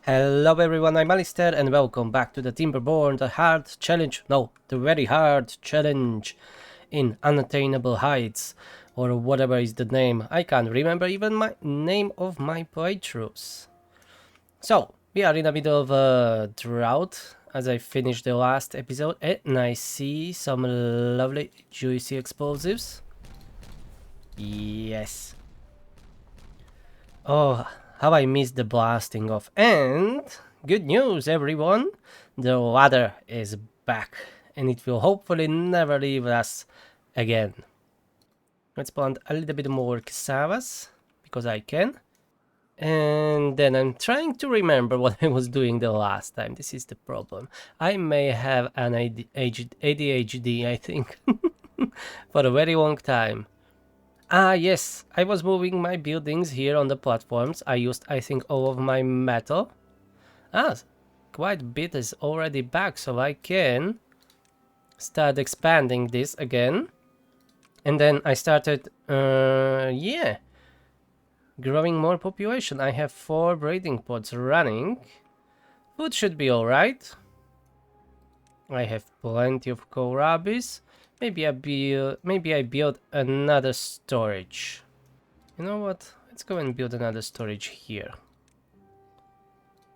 Hello everyone, I'm Alistair and welcome back to the Timberborn, the very hard challenge in Unteanable Heights, or whatever is the name. I can't remember even my name of my playthroughs. So, we are in the middle of a drought as I finished the last episode and I see some lovely juicy explosives. Yes. Oh, how I missed the blasting off. And good news, everyone! The ladder is back, and it will hopefully never leave us again. Let's plant a little bit more cassavas, because I can. And then I'm trying to remember what I was doing the last time. This is the problem. I may have an ADHD, I think, for a very long time. Ah, yes, I was moving my buildings here on the platforms. I used, I think, all of my metal. Ah, quite a bit is already back, so I can start expanding this again. And then I started, yeah, growing more population. I have 4 breeding pods running. Food should be alright. I have plenty of kohlrabies. Maybe I build another storage. You know what? Let's go and build another storage here.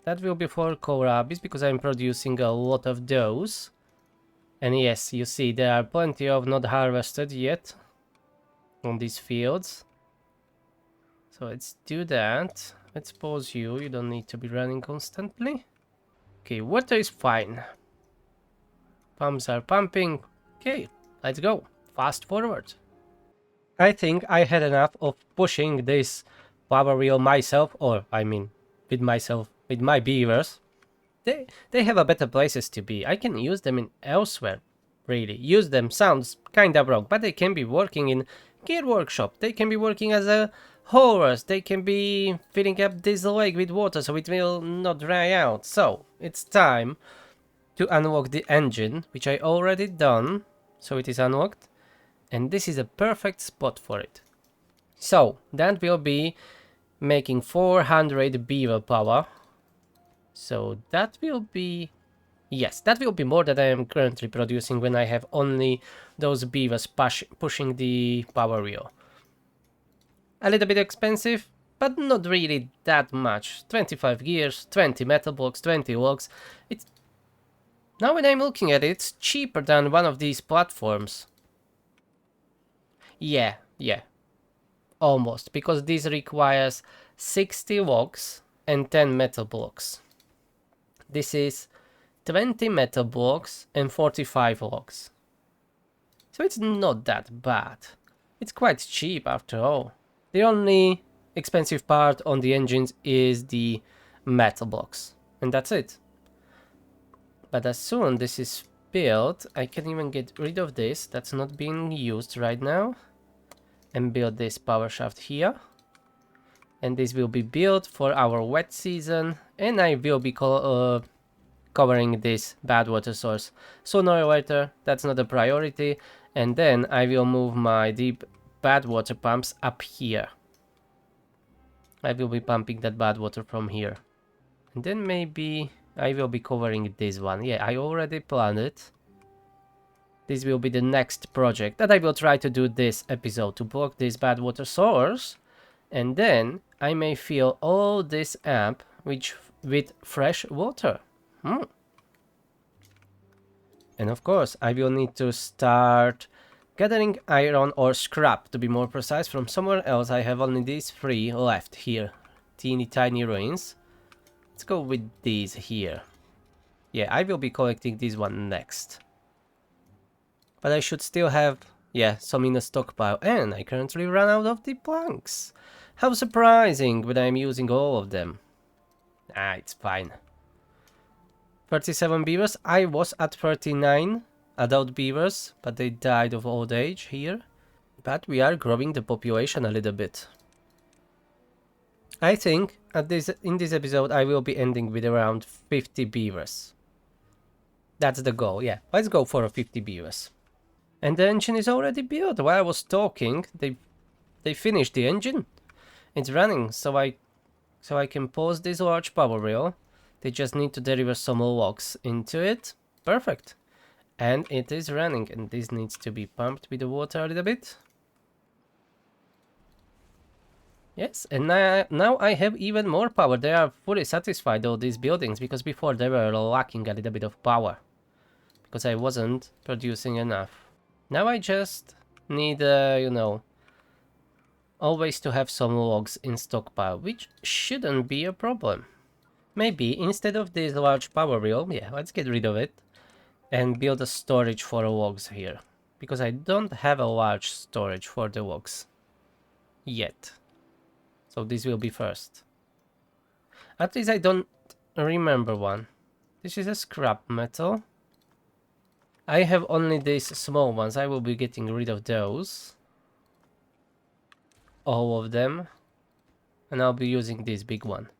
That will be for kohlrabies because I'm producing a lot of those. And yes, you see there are plenty of not harvested yet on these fields. So let's do that. Let's pause you. You don't need to be running constantly. Okay, water is fine. Pumps are pumping. Okay, let's go. Fast forward. I think I had enough of pushing this power wheel myself, or I mean with myself, with my beavers. They have a better places to be. I can use them in elsewhere, really. Use them sounds kinda wrong, but they can be working in gear workshop. They can be working as a haulers. They can be filling up this lake with water so it will not dry out. So it's time to unlock the engine, which I already done, so it is unlocked, and this is a perfect spot for it. So that will be making 400 Beaverpower. So that will be, yes, that will be more than I am currently producing when I have only those beavers pushing the power wheel. A little bit expensive, but not really that much. 25 gears, 20 metal blocks, 20 logs. It's now when I'm looking at it, it's cheaper than one of these platforms. Yeah, almost, because this requires 60 logs and 10 metal blocks. This is 20 metal blocks and 45 logs. So it's not that bad. It's quite cheap after all. The only expensive part on the engines is the metal blocks, and that's it. But as soon this is built, I can even get rid of this that's not being used right now and build this power shaft here. And this will be built for our wet season, and I will be covering this bad water source sooner or later. That's not a priority. And then I will move my deep bad water pumps up here. I will be pumping that bad water from here. And then maybe I will be covering this one. Yeah, I already planned it. This will be the next project that I will try to do this episode, to block this bad water source. And then I may fill all this up with fresh water. And of course, I will need to start gathering iron or scrap, to be more precise, from somewhere else. I have only these 3 left here. Teeny tiny ruins. Let's go with these here. Yeah, I will be collecting this one next. But I should still have, yeah, some in a stockpile. And I currently run out of the planks. How surprising when I'm using all of them. Ah, it's fine. 37 beavers. I was at 39 adult beavers, but they died of old age here. But we are growing the population a little bit. I think in this episode I will be ending with around 50 beavers. That's the goal, yeah. Let's go for 50 beavers. And the engine is already built. While I was talking, they finished the engine. It's running, so I can pause this large power wheel They just need to deliver some logs into it. Perfect. And it is running, and this needs to be pumped with the water a little bit. Yes, and now I have even more power. They are fully satisfied, all these buildings, because before they were lacking a little bit of power. Because I wasn't producing enough. Now I just need, you know, always to have some logs in stockpile, which shouldn't be a problem. Maybe instead of this large power wheel, yeah, let's get rid of it. And build a storage for logs here. Because I don't have a large storage for the logs. Yet. So this will be first. At least I don't remember one. This is a scrap metal. I have only these small ones. I will be getting rid of those. All of them. And I'll be using this big one.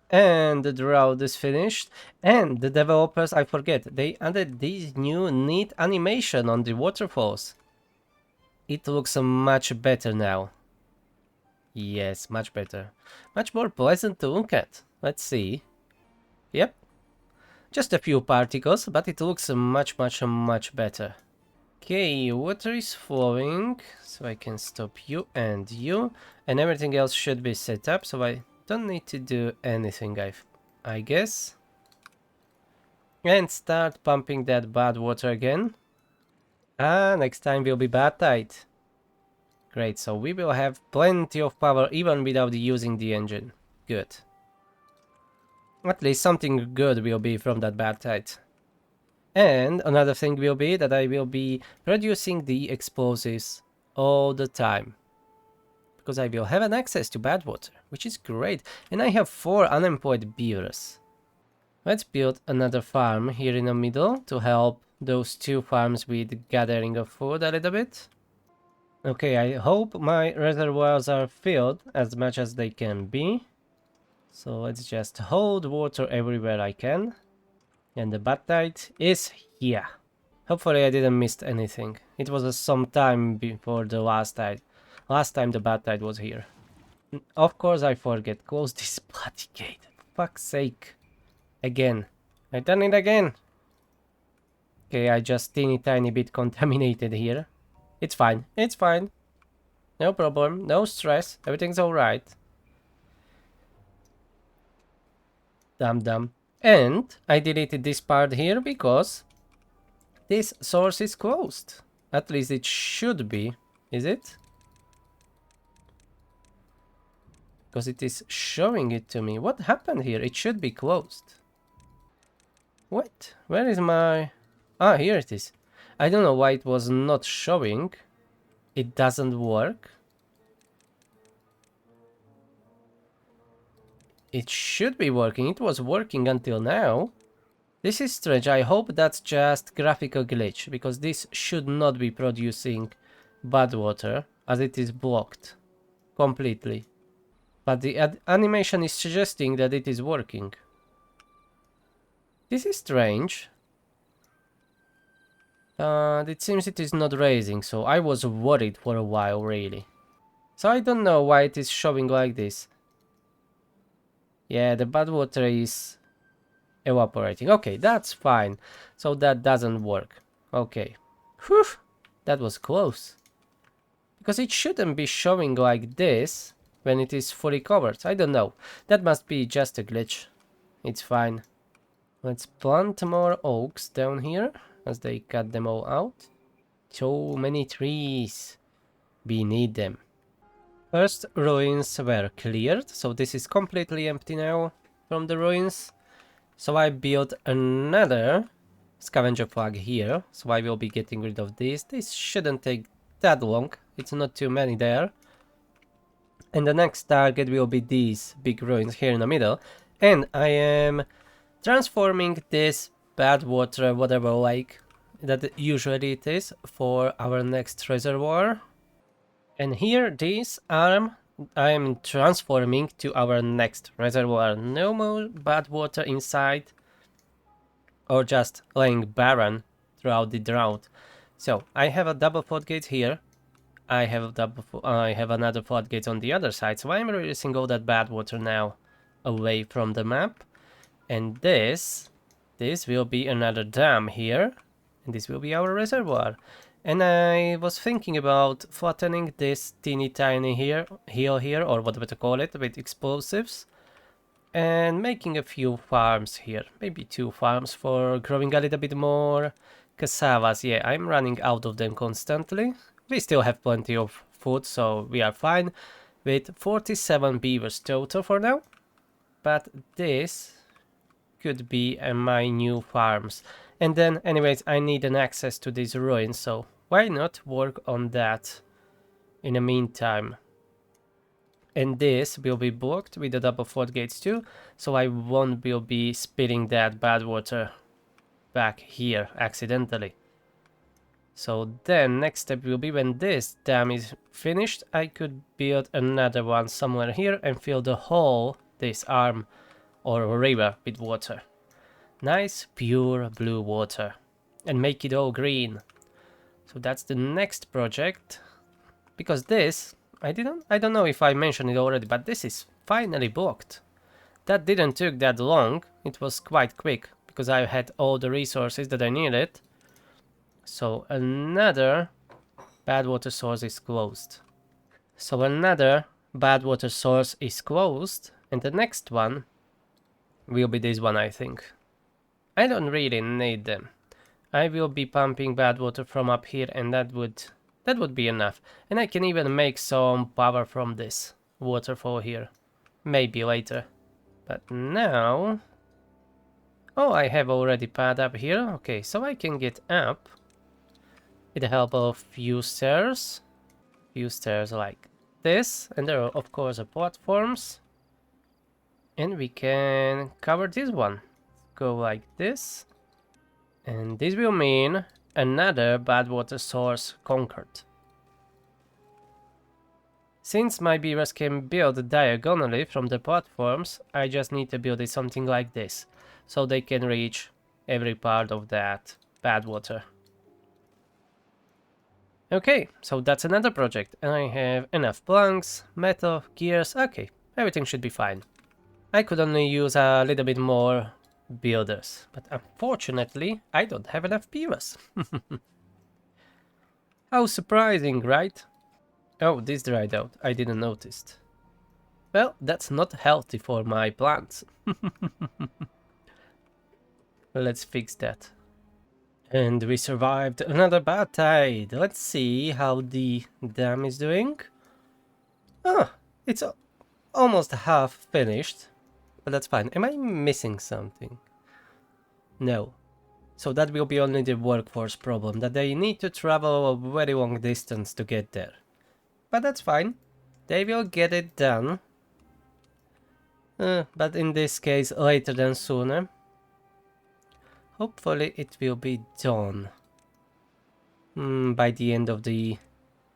And the drought is finished. And the developers, I forget, they added this new neat animation on the waterfalls. It looks much better now. Yes, much better. Much more pleasant to look at. Let's see. Yep. Just a few particles, but it looks much better. Okay, water is flowing, so I can stop you and you. And everything else should be set up, so I don't need to do anything, I guess. And start pumping that bad water again. Ah, next time will be Badtide. Great, so we will have plenty of power even without using the engine. Good. At least something good will be from that Badtide. And another thing will be that I will be producing the explosives all the time. Because I will have an access to bad water, which is great. And I have 4 unemployed beavers. Let's build another farm here in the middle to help those 2 farms with gathering of food a little bit. Okay, I hope my reservoirs are filled as much as they can be. So let's just hold water everywhere I can. And the Badtide is here. Hopefully I didn't miss anything. It was some time before the last time. Last time the Badtide was here. Of course I forget. Close this bloody gate. For fuck's sake. Again. I done it again. Okay, I just teeny tiny bit contaminated here. It's fine. It's fine. No problem. No stress. Everything's alright. Damn. And I deleted this part here because this source is closed. At least it should be. Is it? Because it is showing it to me. What happened here? It should be closed. What? Where is my... Ah, here it is. I don't know why it was not showing. It doesn't work. It should be working. It was working until now. This is strange. I hope that's just graphical glitch, because this should not be producing bad water, as it is blocked completely. But the animation is suggesting that it is working. This is strange. It seems it is not raising, so I was worried for a while, really. So I don't know why it is showing like this. Yeah, the bad water is evaporating. Okay, that's fine. So that doesn't work. Okay. Whew, that was close. Because it shouldn't be showing like this when it is fully covered. I don't know. That must be just a glitch. It's fine. Let's plant more oaks down here as they cut them all out. So many trees. We need them. First ruins were cleared, so this is completely empty now from the ruins. So I built another scavenger flag here, so I will be getting rid of this. This shouldn't take that long, it's not too many there. And the next target will be these big ruins here in the middle. And I am transforming this bad water, whatever lake that usually it is, for our next reservoir. And here, this arm I am transforming to our next reservoir. No more bad water inside, or just laying barren throughout the drought. So I have a double floodgate here. I have another floodgate on the other side. So I'm releasing all that bad water now away from the map. And this will be another dam here. And this will be our reservoir. And I was thinking about flattening this teeny tiny hill here, or whatever to call it, with explosives. And making a few farms here. Maybe 2 farms for growing a little bit more cassavas. Yeah, I'm running out of them constantly. We still have plenty of food, so we are fine. With 47 beavers total for now. But this could be my new farms. And then anyways, I need an access to these ruins, so why not work on that in the meantime. And this will be blocked with the double floodgates too, so I won't be spilling that bad water back here accidentally. So then next step will be when this dam is finished, I could build another one somewhere here and fill the whole this arm or river with water. Nice pure blue water and make it all green. So that's the next project, because this I don't know if I mentioned it already, but this is finally blocked. That didn't took that long. It was quite quick because I had all the resources that I needed. So another bad water source is closed. And the next one will be this one, I think. I don't really need them. I will be pumping bad water from up here, and that would be enough. And I can even make some power from this waterfall here. Maybe later. But now... Oh, I have already pad up here. Okay, so I can get up with the help of few stairs. Few stairs like this. And there are, of course, platforms. And we can cover this one. Go like this. And this will mean another bad water source conquered. Since my beavers can build diagonally from the platforms, I just need to build it something like this, so they can reach every part of that bad water. Okay, so that's another project, and I have enough planks, metal, gears. Okay, everything should be fine. I could only use a little bit more builders, but unfortunately I don't have enough beavers. How surprising, right? Oh, this dried out. I didn't notice. Well, that's not healthy for my plants. Let's fix that. And we survived another bad tide. Let's see how the dam is doing. Ah, it's almost half finished. But that's fine. Am I missing something? No. So that will be only the workforce problem, that they need to travel a very long distance to get there. But that's fine. They will get it done. But in this case, later than sooner. Hopefully it will be done by the end of the,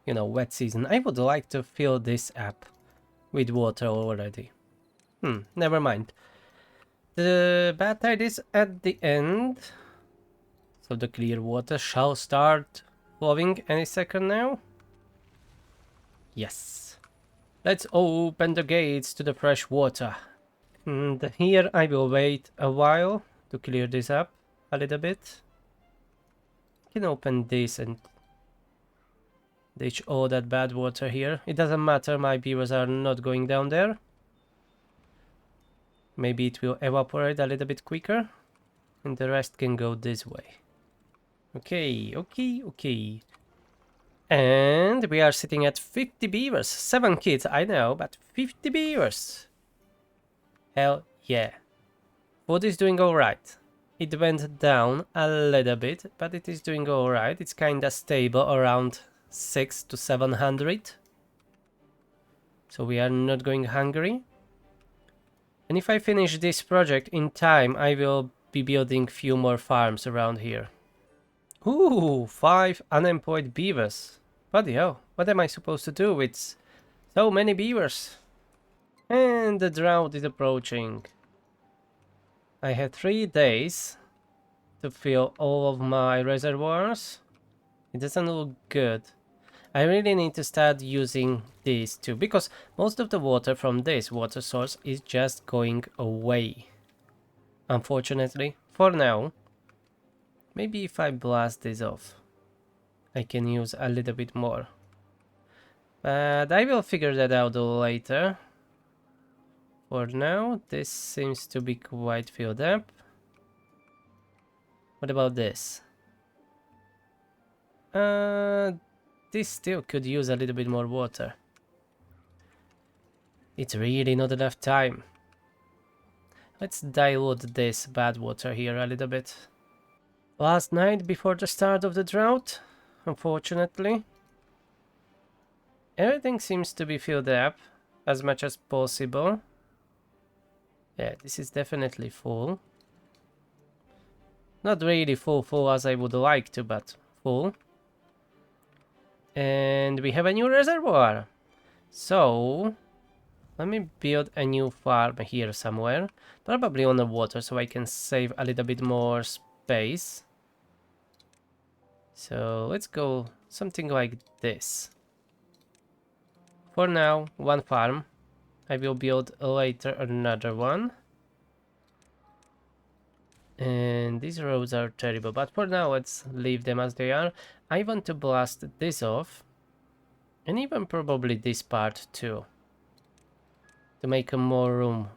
wet season. I would like to fill this up with water already. Never mind. The Badtide is at the end. So the clear water shall start flowing any second now. Yes. Let's open the gates to the fresh water. And here I will wait a while to clear this up a little bit. I can open this and ditch all that bad water here. It doesn't matter, my beavers are not going down there. Maybe it will evaporate a little bit quicker. And the rest can go this way. Okay. And we are sitting at 50 beavers. 7 kids, I know, but 50 beavers. Hell yeah. Food is doing alright. It went down a little bit, but it is doing alright. It's kinda stable around 600 to 700. So we are not going hungry. And if I finish this project in time, I will be building few more farms around here. Ooh, 5 unemployed beavers. Bloody hell, what am I supposed to do with so many beavers? And the drought is approaching. I have 3 days to fill all of my reservoirs. It doesn't look good. I really need to start using these too, because most of the water from this water source is just going away. unfortunately, for now. Maybe if I blast this off, I can use a little bit more. But I will figure that out later. For now, this seems to be quite filled up. What about this? This still could use a little bit more water. It's really not enough time. Let's dilute this bad water here a little bit. Last night before the start of the drought, unfortunately. Everything seems to be filled up as much as possible. Yeah, this is definitely full. Not really full as I would like to, but full. And we have a new reservoir. So, let me build a new farm here somewhere. Probably on the water, so I can save a little bit more space. So, let's go something like this. For now, one farm. I will build later another one. And these roads are terrible, but for now let's leave them as they are. I want to blast this off, and even probably this part too, to make more room.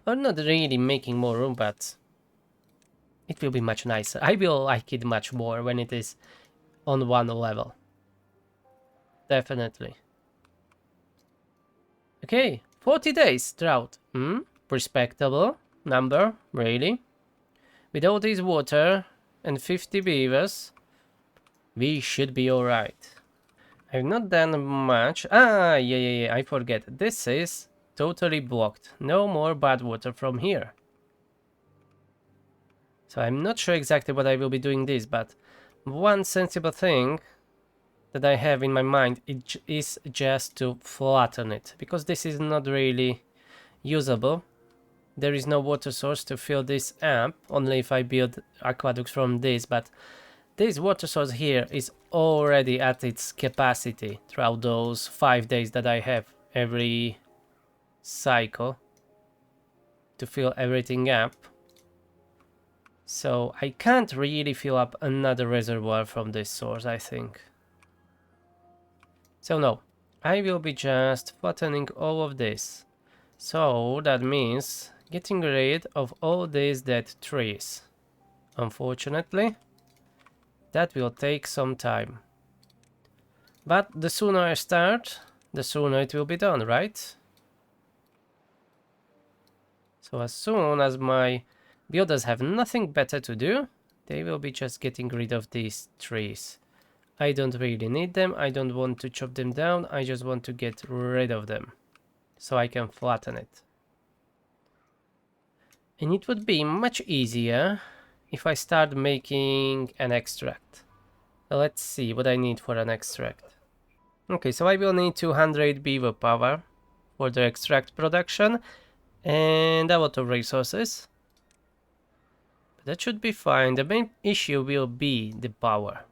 Or not really making more room, but it will be much nicer. I will like it much more when it is on one level. Definitely. Okay, 40 days drought. Respectable number, really. With all this water and 50 beavers, we should be alright. I've not done much. Yeah, I forget. This is totally blocked. No more bad water from here. So I'm not sure exactly what I will be doing this, but one sensible thing that I have in my mind is just to flatten it, because this is not really usable. There is no water source to fill this up, only if I build aqueducts from this, but this water source here is already at its capacity throughout those 5 days that I have every cycle to fill everything up. So I can't really fill up another reservoir from this source, I think. So no, I will be just flattening all of this. So that means getting rid of all these dead trees. Unfortunately, that will take some time. But the sooner I start, the sooner it will be done, right? So as soon as my builders have nothing better to do, they will be just getting rid of these trees. I don't really need them, I don't want to chop them down, I just want to get rid of them, so I can flatten it. And it would be much easier if I start making an extract. Let's see what I need for an extract. Okay, so I will need 200 Beaverpower for the extract production and a lot of resources. But that should be fine. The main issue will be the power.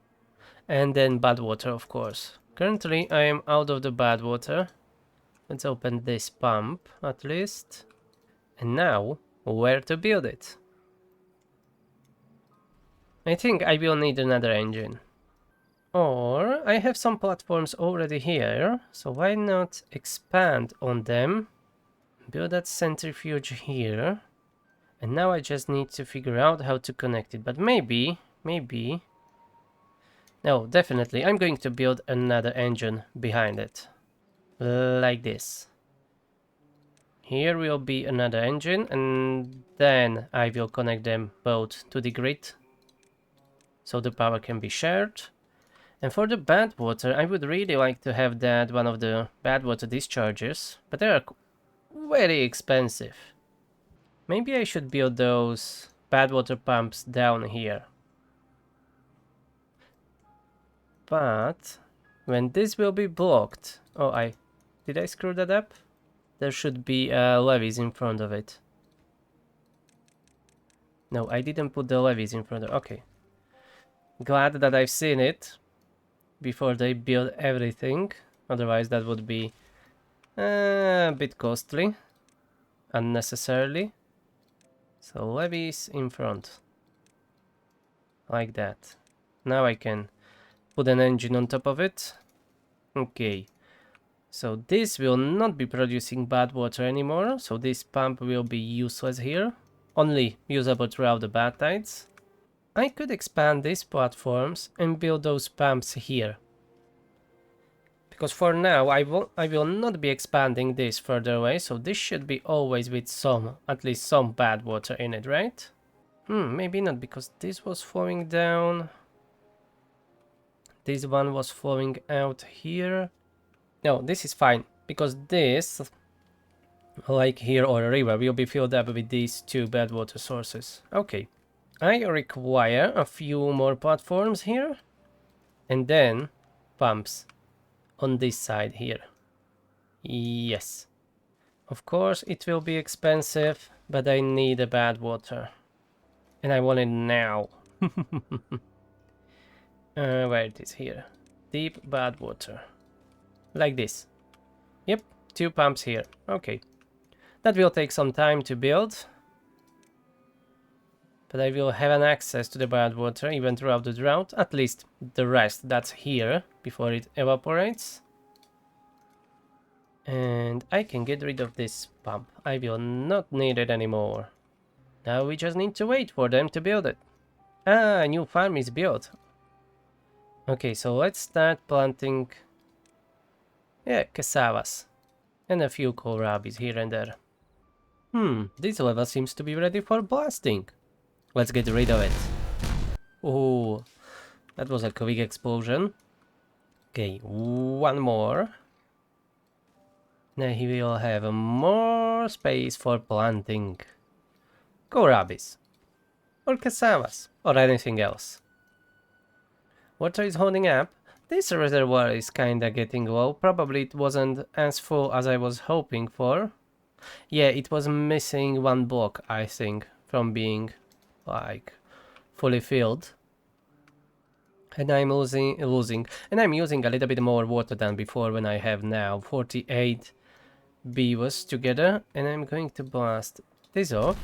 And then bad water, of course. Currently I am out of the bad water. Let's open this pump at least. And now, where to build it? I think I will need another engine. Or I have some platforms already here, so why not expand on them? Build that centrifuge here. And now I just need to figure out how to connect it. But maybe... No, definitely, I'm going to build another engine behind it. Like this. Here will be another engine, and then I will connect them both to the grid, so the power can be shared. And for the bad water, I would really like to have that one of the bad water discharges, but they are very expensive. Maybe I should build those bad water pumps down here. But when this will be blocked... Oh, did I screw that up? There should be levees in front of it. No, I didn't put the levees in front of... Okay. Glad that I've seen it before they build everything. Otherwise that would be a bit costly. Unnecessarily. So levees in front. Like that. Now I can put an engine on top of it. Okay. So this will not be producing bad water anymore. So this pump will be useless here. Only usable throughout the bad tides. I could expand these platforms and build those pumps here. Because for now I will not be expanding this further away. So this should be always with at least some bad water in it, right? Maybe not, because this was flowing down. This one was flowing out here. No, this is fine, because this, like here or a river, will be filled up with these two bad water sources. Okay. I require a few more platforms here. And then pumps on this side here. Yes. Of course, it will be expensive, but I need a bad water. And I want it now. Where it is here. Deep bad water. Like this. Yep, 2 pumps here. Okay. That will take some time to build. But I will have an access to the bad water even throughout the drought. At least the rest that's here before it evaporates. And I can get rid of this pump. I will not need it anymore. Now we just need to wait for them to build it. Ah, a new farm is built. Okay, so let's start planting, cassavas. And a few kohlrabis here and there. This level seems to be ready for blasting. Let's get rid of it. Oh, that was a quick explosion. Okay, one more. Now he will have more space for planting kohlrabis. Or cassavas. Or anything else. Water is holding up. This reservoir is kinda getting low. Probably it wasn't as full as I was hoping for. Yeah, it was missing one block, I think, from being, like, fully filled. And I'm losing, and I'm using a little bit more water than before, when I have now 48 beavers together. And I'm going to blast this off,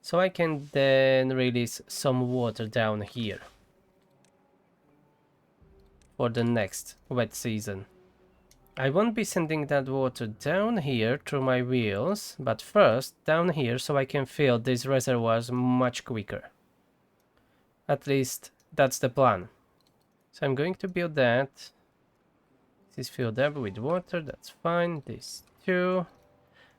so I can then release some water down here for the next wet season. I won't be sending that water down here through my wheels, but first down here, so I can fill these reservoirs much quicker. At least that's the plan. So I'm going to build that. This is filled up with water, that's fine. This too.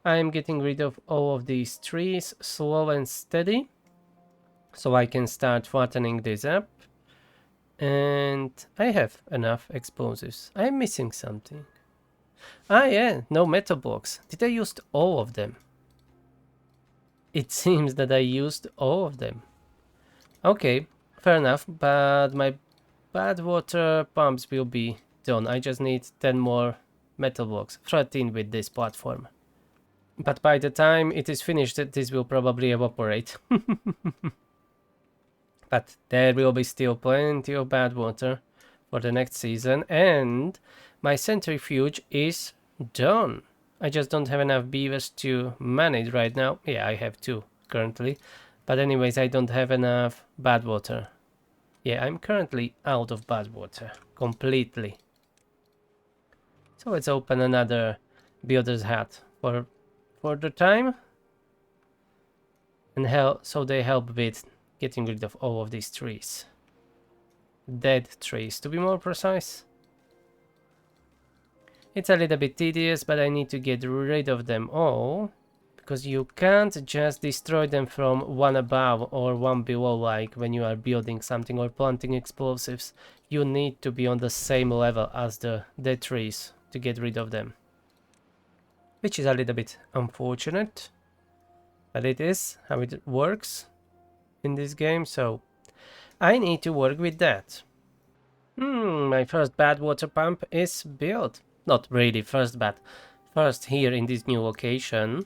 I'm getting rid of all of these trees slow and steady, so I can start flattening this up. And I have enough explosives. I'm missing something. Ah yeah, no metal blocks. Did I use all of them? It seems that I used all of them. Okay, fair enough, but my bad water pumps will be done. I just need 10 more metal blocks, 13 with this platform. But by the time it is finished, this will probably evaporate. But there will be still plenty of bad water for the next season, and my centrifuge is done. I just don't have enough beavers to manage right now. Yeah, I have 2 currently. But anyways, I don't have enough bad water. Yeah, I'm currently out of bad water. Completely. So let's open another builder's hat for the time. And so they help with getting rid of all of these trees. Dead trees, to be more precise. It's a little bit tedious, but I need to get rid of them all. Because you can't just destroy them from one above or one below, like when you are building something or planting explosives. You need to be on the same level as the dead trees to get rid of them. Which is a little bit unfortunate. But it is how it works in this game, so I need to work with that. My first bad water pump is built. Not really first, but first here in this new location.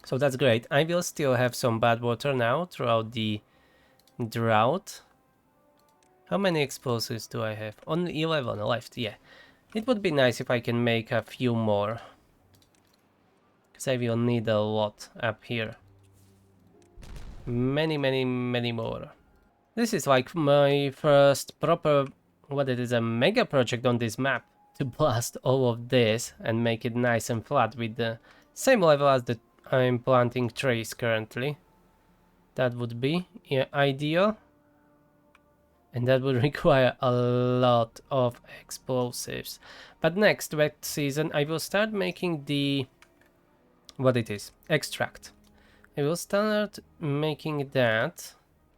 So that's great. I will still have some bad water now throughout the drought. How many explosives do I have? Only 11 left, yeah. It would be nice if I can make a few more. Because I will need a lot up here. many more. This is like my first proper, what it is, a mega project on this map, to blast all of this and make it nice and flat with the same level as the I'm planting trees currently. That would be, yeah, ideal. And that would require a lot of explosives. But next wet season I will start making the, what it is, extract. I will start making that.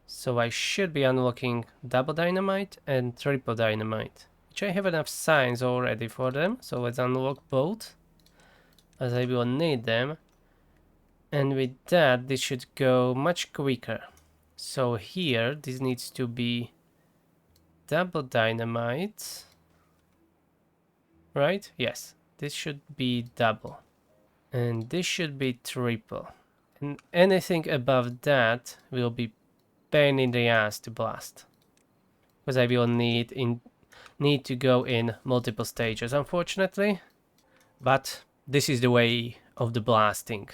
So I should be unlocking double dynamite and triple dynamite, which I have enough signs already for them. So let's unlock both, as I will need them. And with that, this should go much quicker. So here, this needs to be double dynamite, right? Yes, this should be double. And this should be triple. And anything above that will be pain in the ass to blast, because I will need to go in multiple stages, unfortunately. But this is the way of the blasting.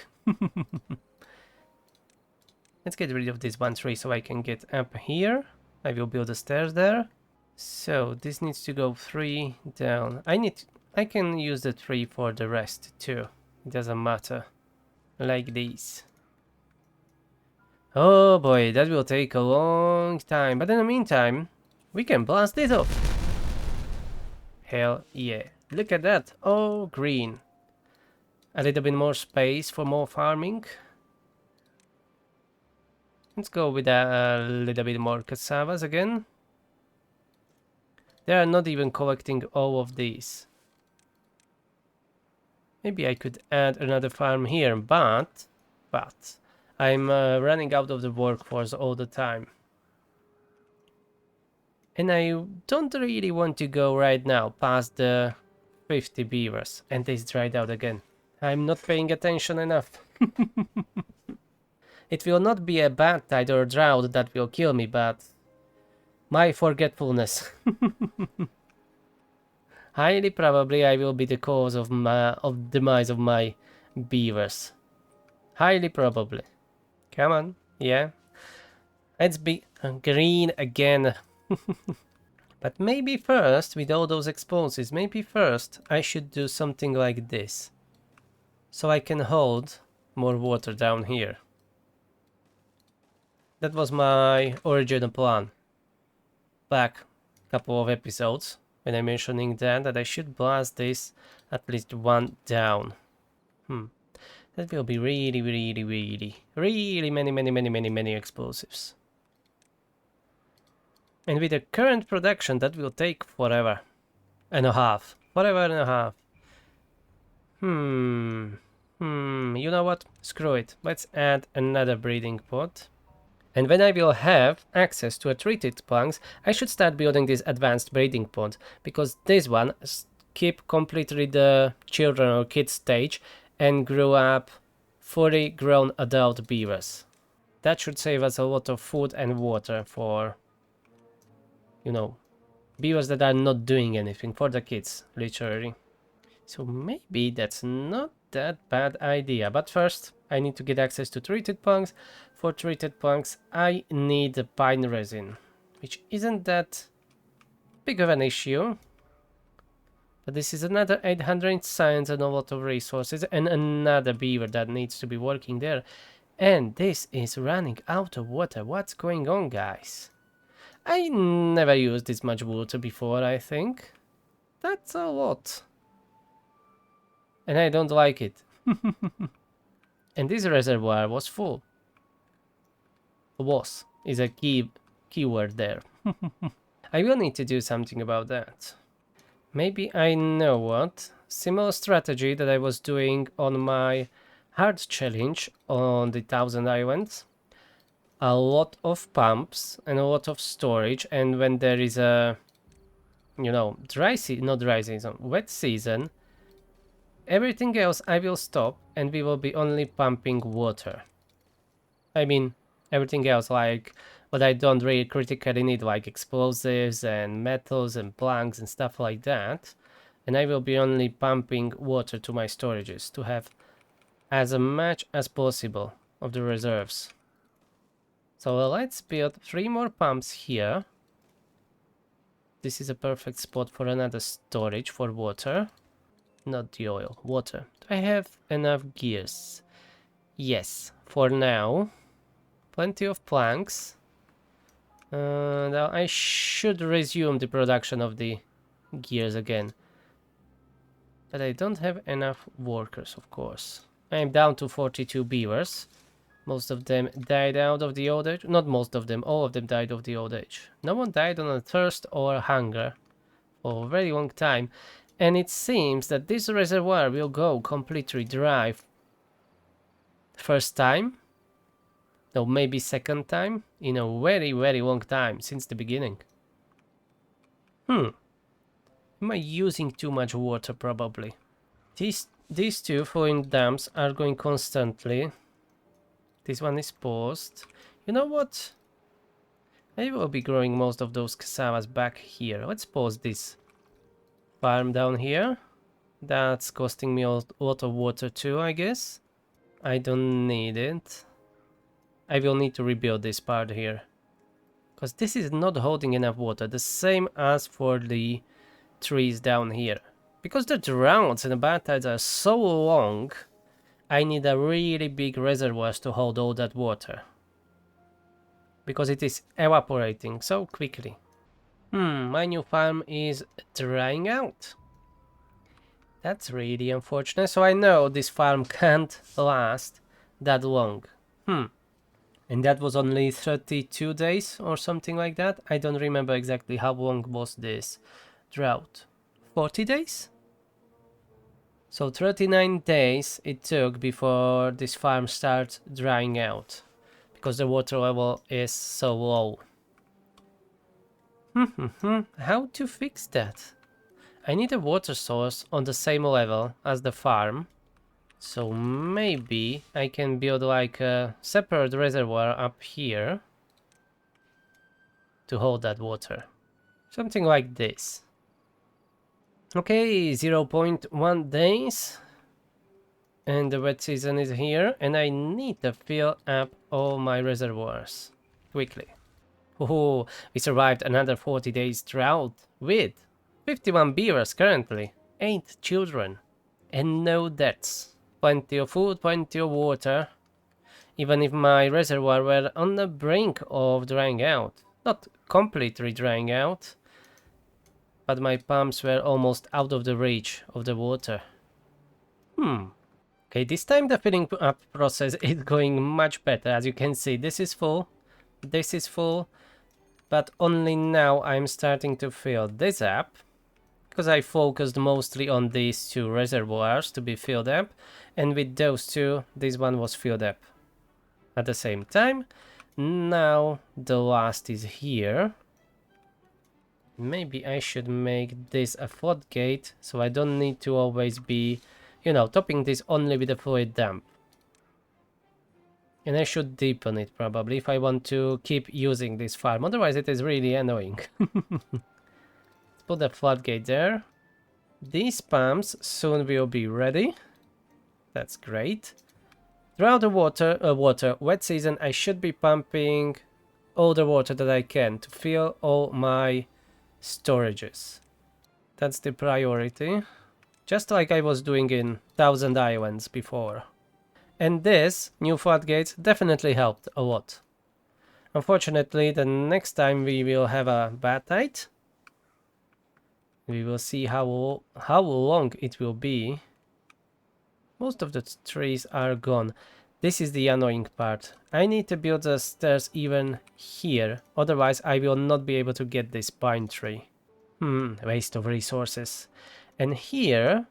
Let's get rid of this one tree so I can get up here. I will build the stairs there. So this needs to go 3 down. I can use the 3 for the rest too. It doesn't matter. Like this. Oh boy, that will take a long time. But in the meantime, we can blast this off. Hell yeah. Look at that. Oh, green. A little bit more space for more farming. Let's go with a little bit more cassavas again. They are not even collecting all of these. Maybe I could add another farm here, but I'm running out of the workforce all the time. And I don't really want to go right now past the 50 beavers, and this dried out again. I'm not paying attention enough. It will not be a Badtide or a Drought that will kill me, but my forgetfulness. Highly probably I will be the cause of demise of my beavers. Highly probably. Come on, yeah. Let's be green again. But maybe first, with all those explosives, maybe first I should do something like this. So I can hold more water down here. That was my original plan. Back a couple of episodes, when I'm mentioning that I should blast this at least 1 down. That will be really many explosives. And with the current production, that will take forever and a half. Forever and a half. You know what? Screw it. Let's add another breeding pod. And when I will have access to a treated planks, I should start building this advanced breeding pod, because this one skip completely the children or kids stage and grew up fully grown adult beavers. That should save us a lot of food and water for, you know, beavers that are not doing anything, for the kids, literally. So maybe that's not that bad idea. But first, I need to get access to treated planks. For treated planks, I need the pine resin, which isn't that big of an issue. But this is another 800 science and a lot of resources, and another beaver that needs to be working there. And this is running out of water. What's going on, guys? I never used this much water before, I think. That's a lot. And I don't like it. And this reservoir was full. Was is a keyword there. I will need to do something about that. Maybe I know what. Similar strategy that I was doing on my hard challenge on the 1000 Islands. A lot of pumps and a lot of storage, and when there is a, you know, wet season, everything else I will stop and we will be only pumping water. I mean, everything else, like what I don't really critically need, like explosives and metals and planks and stuff like that. And I will be only pumping water to my storages to have as much as possible of the reserves. So let's build 3 more pumps here. This is a perfect spot for another storage for water. Not the oil, water. Do I have enough gears? Yes, for now. Plenty of planks. Now I should resume the production of the gears again. But I don't have enough workers, of course. I'm down to 42 beavers. Most of them died out of the old age. Not most of them, all of them died of the old age. No one died on a thirst or hunger for a very long time. And it seems that this reservoir will go completely dry first time. No, maybe second time in a very, very long time since the beginning. Am I using too much water? Probably. These two flowing dams are going constantly. This one is paused. You know what? I will be growing most of those cassavas back here. Let's pause this farm down here. That's costing me a lot of water too, I guess. I don't need it. I will need to rebuild this part here. Because this is not holding enough water. The same as for the trees down here. Because the droughts and the Badtides are so long, I need a really big reservoirs to hold all that water. Because it is evaporating so quickly. My new farm is drying out. That's really unfortunate. So I know this farm can't last that long. And that was only 32 days or something like that. I don't remember exactly how long was this drought. 40 days? So 39 days it took before this farm starts drying out. Because the water level is so low. How to fix that? I need a water source on the same level as the farm. So maybe I can build like a separate reservoir up here to hold that water. Something like this. Okay, 0.1 days. And the wet season is here. And I need to fill up all my reservoirs quickly. Oh, we survived another 40 days drought with 51 beavers currently, 8 children, and no deaths. Plenty of food, plenty of water. Even if my reservoir were on the brink of drying out. Not completely drying out, but my pumps were almost out of the reach of the water. Okay, this time the filling up process is going much better. As you can see, this is full, but only now I'm starting to fill this up. Because I focused mostly on these two reservoirs to be filled up, and with those two, this one was filled up at the same time. Now the last is here. Maybe I should make this a floodgate, so I don't need to always be, you know, topping this only with a fluid dump. And I should deepen it probably if I want to keep using this farm, otherwise it is really annoying. Put the floodgate there. These pumps soon will be ready. That's great. Throughout the wet season, I should be pumping all the water that I can to fill all my storages. That's the priority. Just like I was doing in Thousand Islands before. And this new floodgates definitely helped a lot. Unfortunately, the next time we will have a Badtide. We will see how long it will be. Most of the trees are gone. This is the annoying part. I need to build the stairs even here, otherwise I will not be able to get this pine tree. Waste of resources. And here,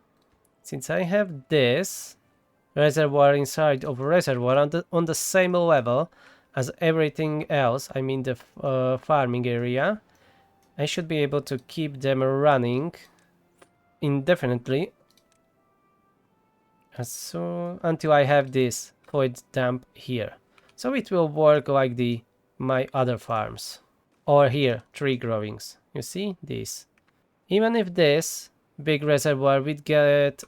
since I have this reservoir inside of reservoir on the same level as everything else, I mean the farming area, I should be able to keep them running indefinitely until I have this fluid dump here. So it will work like my other farms. Or here, tree growings. You see this? Even if this big reservoir would get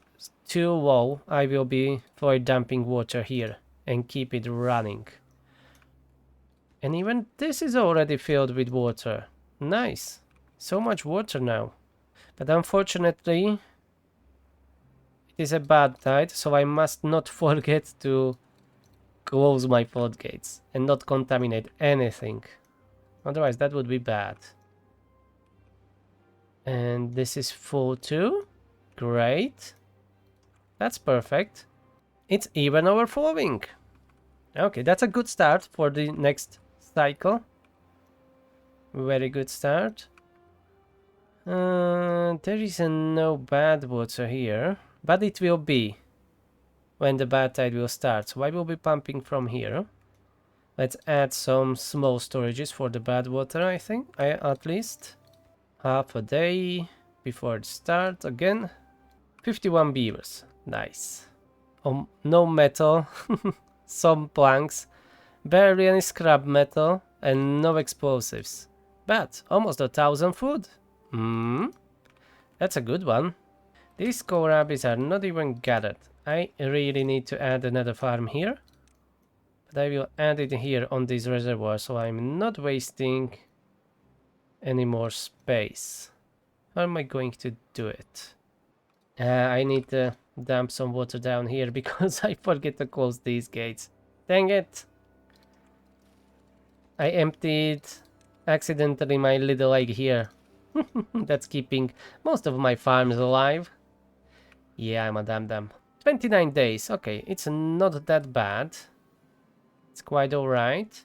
too low, I will be fluid dumping water here and keep it running. And even this is already filled with water. Nice. So much water now. But unfortunately, it is a bad tide, so I must not forget to close my floodgates and not contaminate anything. Otherwise, that would be bad. And this is full too. Great. That's perfect. It's even overflowing. Okay, that's a good start for the next cycle. Very good start. There is no bad water here, but it will be when the bad tide will start. So I will be pumping from here. Let's add some small storages for the bad water, I think, at least. Half a day before it starts again. 51 beavers. Nice. No metal. Some planks. Barely any scrap metal. And no explosives. But almost 1,000 food. That's a good one. These kohlrabis are not even gathered. I really need to add another farm here. But I will add it here on this reservoir so I'm not wasting any more space. How am I going to do it? I need to dump some water down here because I forget to close these gates. Dang it! I emptied accidentally my little egg here. That's keeping most of my farms alive. Yeah, I'm a dum-dum. 29 days. Okay, it's not that bad. It's quite alright.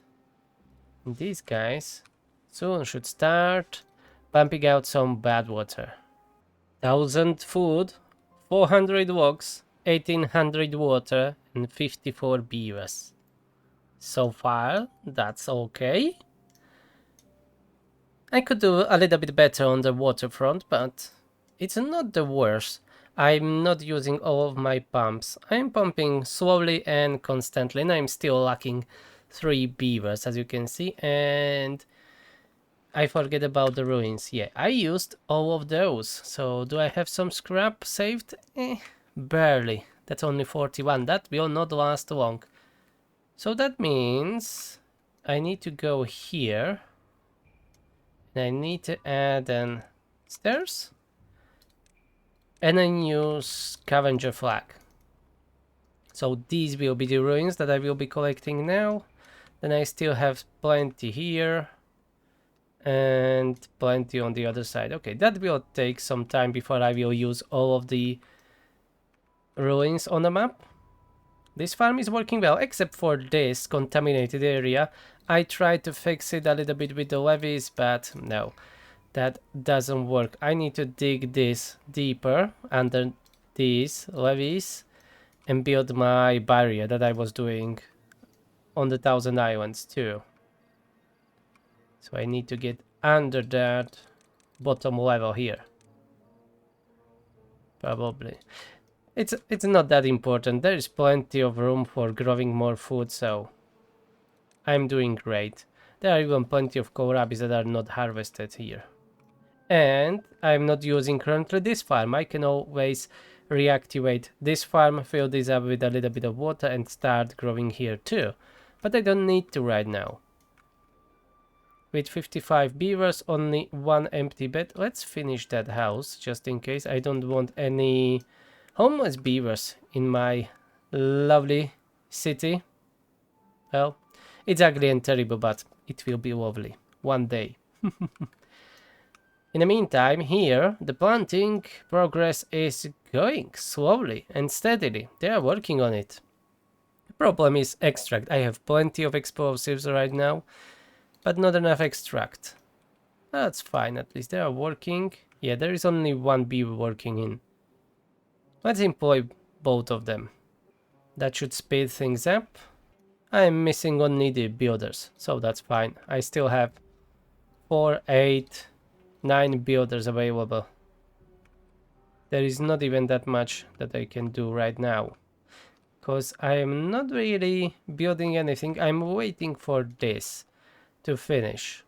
These guys soon should start pumping out some bad water. 1,000 food, 400 logs, 1,800 water, and 54 beavers. So far, that's okay. I could do a little bit better on the waterfront, but it's not the worst. I'm not using all of my pumps. I'm pumping slowly and constantly, and I'm still lacking 3 beavers, as you can see, and I forget about the ruins. Yeah, I used all of those. So do I have some scrap saved? Barely. That's only 41. That will not last long. So that means I need to go here. And I need to add an stairs and a new scavenger flag. So these will be the ruins that I will be collecting now. Then I still have plenty here. And plenty on the other side. Okay, that will take some time before I will use all of the ruins on the map. This farm is working well, except for this contaminated area. I tried to fix it a little bit with the levees, but no, that doesn't work. I need to dig this deeper under these levees and build my barrier that I was doing on the Thousand Islands too. So I need to get under that bottom level here. Probably. It's not that important. There is plenty of room for growing more food, so I'm doing great. There are even plenty of kohlrabis that are not harvested here. And I'm not using currently this farm. I can always reactivate this farm, fill this up with a little bit of water and start growing here too. But I don't need to right now. With 55 beavers, only one empty bed. Let's finish that house just in case. I don't want any homeless beavers in my lovely city. Well, it's ugly and terrible, but it will be lovely one day. In the meantime, here, the planting progress is going slowly and steadily. They are working on it. The problem is extract. I have plenty of explosives right now, but not enough extract. That's fine, at least they are working. Yeah, there is only one beaver working in. Let's employ both of them. That should speed things up. I am missing only the builders, so that's fine. I still have 4, 8, 9 builders available. There is not even that much that I can do right now. Because I am not really building anything. I'm waiting for this to finish.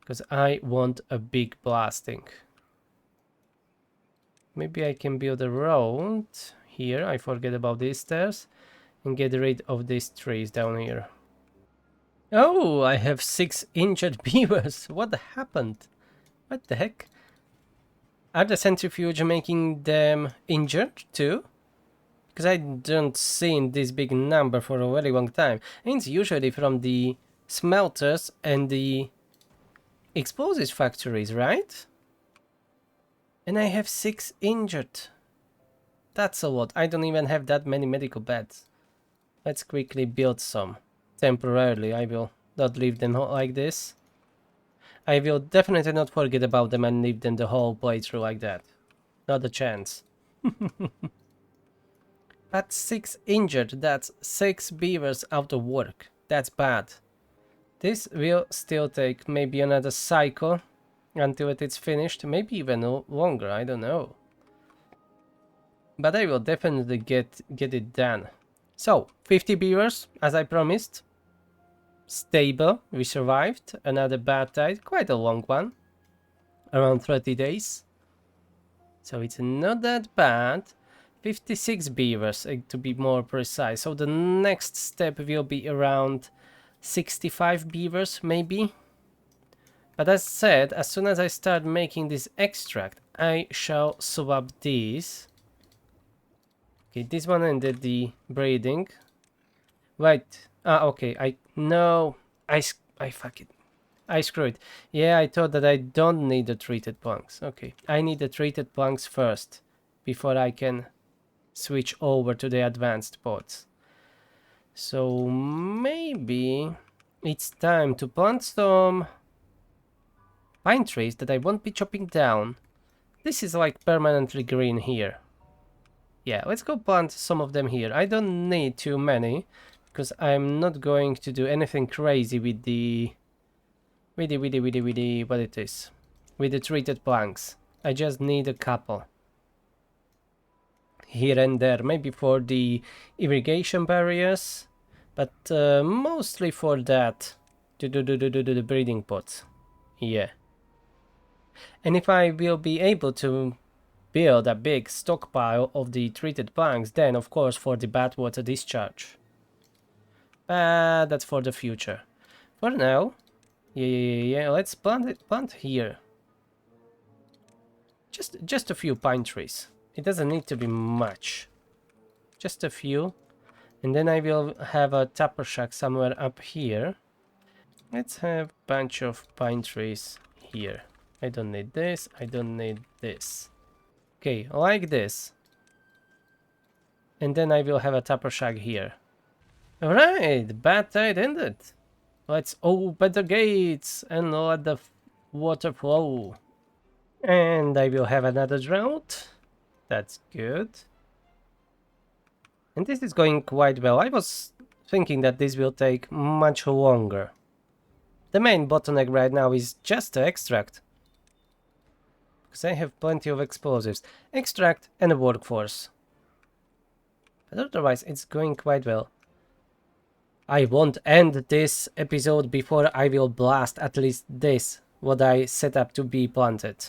Because I want a big blasting. Maybe I can build a road here. I forget about these stairs. And get rid of these trees down here. Oh, I have 6 injured beavers. What happened? What the heck? Are the centrifuge making them injured too? Because I don't see this big number for a very long time. And it's usually from the smelters and the explosives factories, right? And I have 6 injured. That's a lot. I don't even have that many medical beds. Let's quickly build some. Temporarily, I will not leave them like this. I will definitely not forget about them and leave them the whole playthrough like that. Not a chance. But 6 injured, that's 6 beavers out of work. That's bad. This will still take maybe another cycle until it is finished. Maybe even longer, I don't know. But I will definitely get it done. So, 50 beavers, as I promised. Stable, we survived. Another Badtide, quite a long one. Around 30 days. So it's not that bad. 56 beavers, to be more precise. So the next step will be around 65 beavers, maybe. But as said, as soon as I start making this extract, I shall swap these. Okay, this one ended the breeding. Right. Okay. I fuck it. I screw it. Yeah, I thought that I don't need the treated planks. Okay, I need the treated planks first before I can switch over to the advanced pods. So maybe it's time to plant some pine trees that I won't be chopping down. This is like permanently green here. Yeah, let's go plant some of them here. I don't need too many because I'm not going to do anything crazy with the what it is, with the treated planks. I just need a couple here and there, maybe for the irrigation barriers, but mostly for that, to do the breeding pots. Yeah. And if I will be able to build a big stockpile of the treated planks, then of course for the bad water discharge. But that's for the future. For now, yeah, let's plant here. Just a few pine trees. It doesn't need to be much. Just a few. And then I will have a tapper shack somewhere up here. Let's have a bunch of pine trees here. I don't need this. I don't need this. Okay, like this. And then I will have a tapper shack here. Alright, Badtide ended. Let's open the gates and let the water flow. And I will have another drought. That's good. And this is going quite well. I was thinking that this will take much longer. The main bottleneck right now is just the extract. Because I have plenty of explosives. Extract and a workforce. But otherwise it's going quite well. I won't end this episode before I will blast at least this, what I set up to be planted.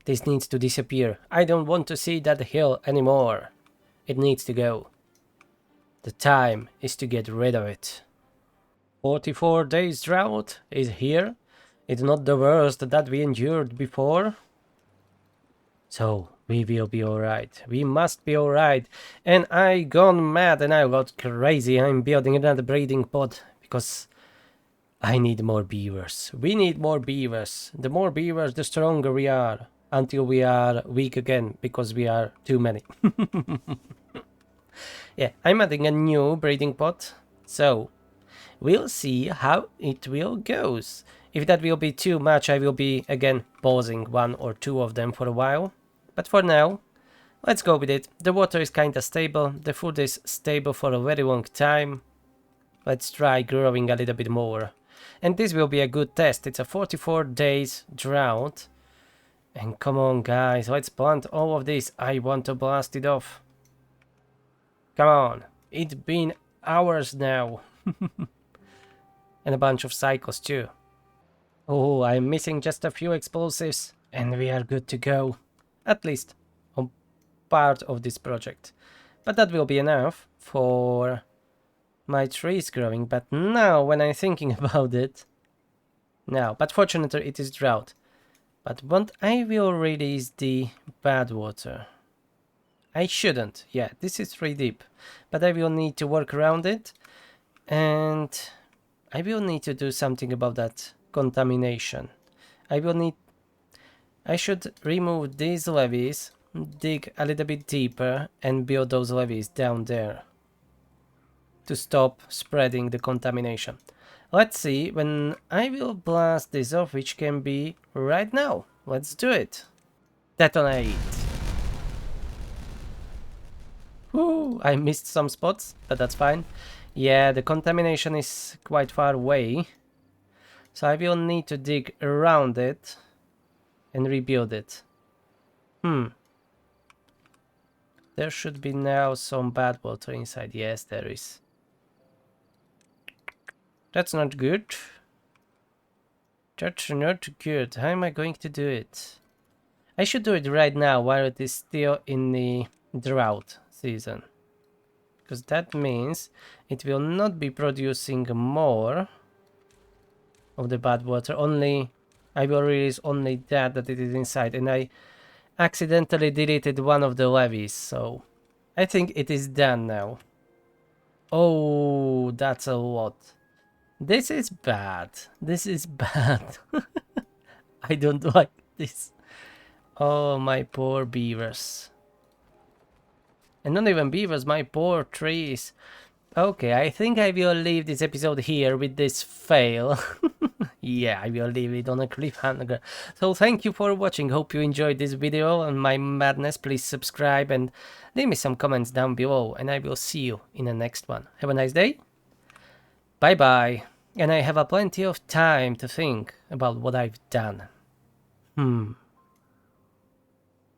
This needs to disappear. I don't want to see that hill anymore. It needs to go. The time is to get rid of it. 44 days drought is here. It's not the worst that we endured before. So we will be alright. We must be alright. And I gone mad and I got crazy. I'm building another breeding pod because I need more beavers. We need more beavers. The more beavers, the stronger we are. Until we are weak again because we are too many. Yeah, I'm adding a new breeding pot. So we'll see how it will goes. If that will be too much, I will be again pausing one or two of them for a while. But for now, let's go with it. The water is kinda stable. The food is stable for a very long time. Let's try growing a little bit more. And this will be a good test. It's a 44 days drought. And come on guys, let's plant all of this. I want to blast it off. Come on. It's been hours now. And a bunch of cycles too. Oh, I'm missing just a few explosives. And we are good to go. At least on part of this project. But that will be enough for my tree is growing, but now when I'm thinking about it, no, but fortunately it is drought. But what I will release the bad water. I shouldn't, yeah, this is 3 deep, but I will need to work around it, and I will need to do something about that contamination. I should remove these levees, dig a little bit deeper, and build those levees down there to stop spreading the contamination. Let's see when I will blast this off, which can be right now. Let's do it. Detonate. Woo, I missed some spots, but that's fine. Yeah, the contamination is quite far away, so I will need to dig around it and rebuild it. There should be now some bad water inside. Yes, there is. That's not good. That's not good. How am I going to do it? I should do it right now while it is still in the drought season. Because that means it will not be producing more of the bad water. Only I will release only that it is inside. And I accidentally deleted one of the levees. So I think it is done now. Oh, that's a lot. This is bad. This is bad. I don't like this. Oh, my poor beavers. And not even beavers, my poor trees. Okay, I think I will leave this episode here with this fail. Yeah, I will leave it on a cliffhanger. So thank you for watching. Hope you enjoyed this video and my madness. Please subscribe and leave me some comments down below. And I will see you in the next one. Have a nice day. Bye bye. And I have a plenty of time to think about what I've done.